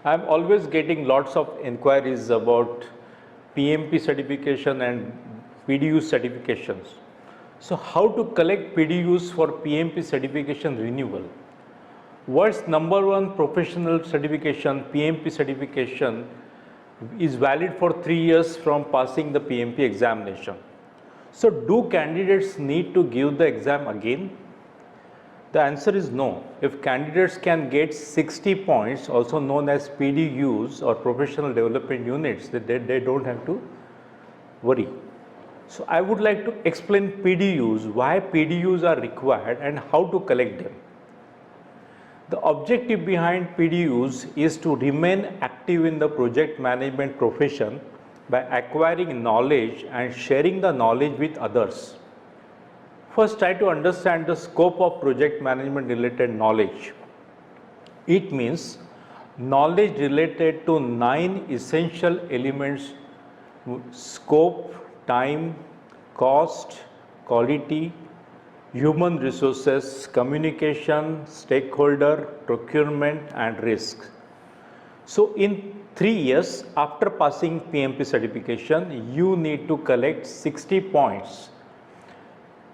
I'm always getting lots of inquiries about PMP certification and PDU certifications. So how to collect PDUs for PMP certification renewal? World's number one professional certification, PMP certification, is valid for 3 years from passing the PMP examination. So do candidates need to give the exam again? The answer is no. If candidates can get 60 points, also known as PDUs or professional development units, they don't have to worry. So I would like to explain PDUs, why PDUs are required and how to collect them. The objective behind PDUs is to remain active in the project management profession by acquiring knowledge and sharing the knowledge with others. First, try to understand the scope of project management related knowledge. It means knowledge related to 9 essential elements: scope, time, cost, quality, human resources, communication, stakeholder, procurement, and risk. So in 3 years after passing PMP certification, you need to collect 60 points,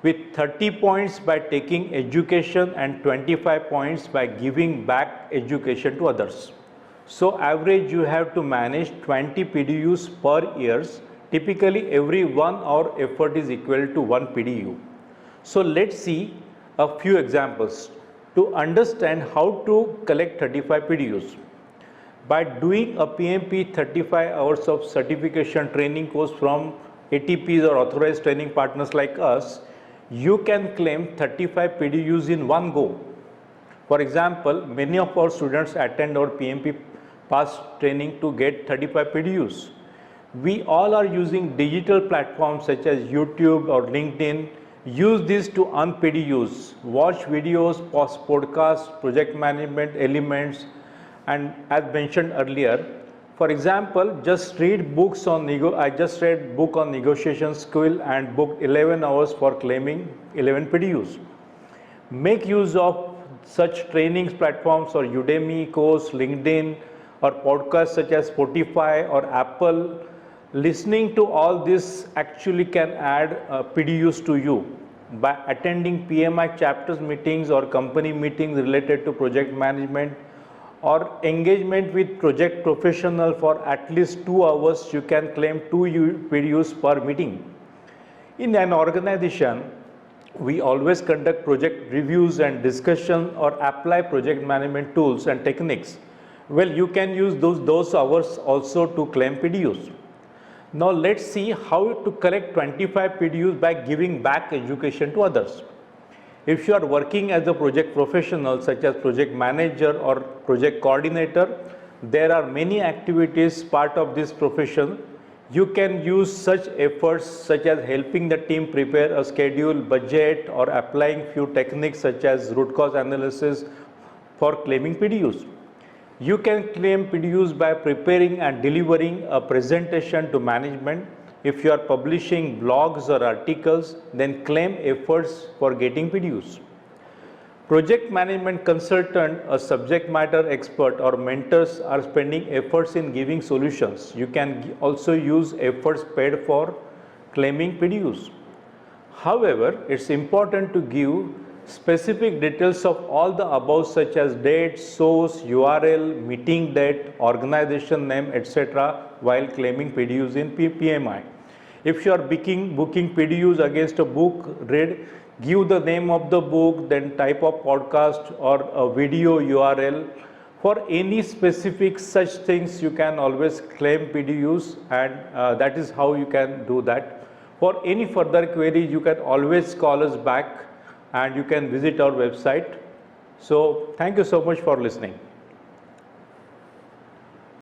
with 30 points by taking education and 25 points by giving back education to others. So average you have to manage 20 PDUs per year. Typically every 1 hour effort is equal to 1 PDU. So let's see a few examples to understand how to collect 35 PDUs. By doing a PMP 35 hours of certification training course from ATPs or authorized training partners like us, you can claim 35 PDUs in one go. For example, many of our students attend our PMP pass training to get 35 PDUs. We all are using digital platforms such as YouTube or LinkedIn. Use this to earn PDUs. Watch videos, post podcasts, project management elements, and as mentioned earlier, for example, just read books on I just read book on negotiation skill and booked 11 hours for claiming 11 PDUs. Make use of such trainings platforms or Udemy course, LinkedIn, or podcasts such as Spotify or Apple. Listening to all this actually can add PDUs to you. By attending PMI chapters meetings or company meetings related to project management, or engagement with project professional for at least 2 hours, you can claim 2 PDUs per meeting. In an organization, we always conduct project reviews and discussion or apply project management tools and techniques. Well, you can use those hours also to claim PDUs. Now let's see how to collect 25 PDUs by giving back education to others. If you are working as a project professional such as project manager or project coordinator, there are many activities part of this profession. You can use such efforts such as helping the team prepare a schedule, budget, or applying few techniques such as root cause analysis for claiming PDUs. You can claim PDUs by preparing and delivering a presentation to management. If you are publishing blogs or articles, then claim efforts for getting PDUs. Project management consultant, a subject matter expert, or mentors are spending efforts in giving solutions. You can also use efforts paid for claiming PDUs. However, it's important to give specific details of all the above such as date, source, URL, meeting date, organization name, etc. while claiming PDUs in PMI. If you are booking PDUs against a book read, give the name of the book, then type of podcast or a video URL. For any specific such things, you can always claim PDUs, and that is how you can do that. For any further queries, you can always call us back and you can visit our website. So thank you so much for listening.